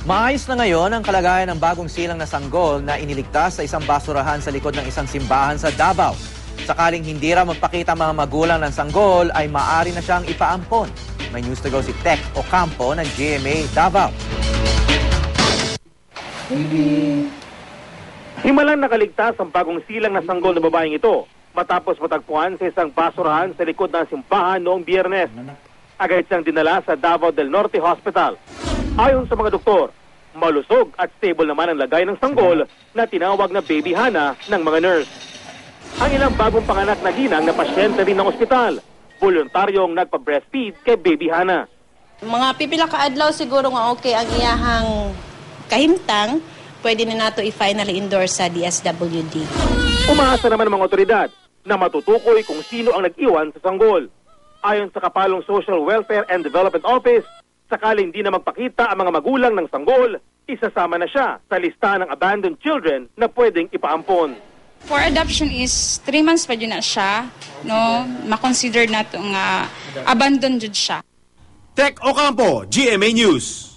Maayos na ngayon ang kalagayan ng bagong silang na sanggol na iniligtas sa isang basurahan sa likod ng isang simbahan sa Davao. Sakaling hindi raw magpakita mga magulang ng sanggol ay maaari na siyang ipaampon. May news to go si Tech Ocampo ng GMA Davao. Himalang nakaligtas ang bagong silang na sanggol na babaeng ito matapos matagpuan sa isang basurahan sa likod ng simbahan noong Biyernes. Agad siyang dinala sa Davao del Norte Hospital. Ayon sa mga doktor, malusog at stable naman ang lagay ng sanggol na tinawag na Baby Hana ng mga nurse. Ang ilang bagong panganak na ginang na pasyente rin ng ospital, voluntaryong nagpa-breastfeed kay Baby Hana. Mga pipila ka adlaw siguro nga okay ang iyahang kahimtang, pwede na nato i-finally endorse sa DSWD. Umaasa naman ang mga otoridad na matutukoy kung sino ang nag-iwan sa sanggol. Ayon sa Kapalong Social Welfare and Development Office, sakaling hindi na magpakita ang mga magulang ng sanggol, isasama na siya sa lista ng abandoned children na pwedeng ipaampon. For adoption is 3 months pa dyan na siya, no? Ma-consider na itong abandoned jud siya. Tech Ocampo, GMA News.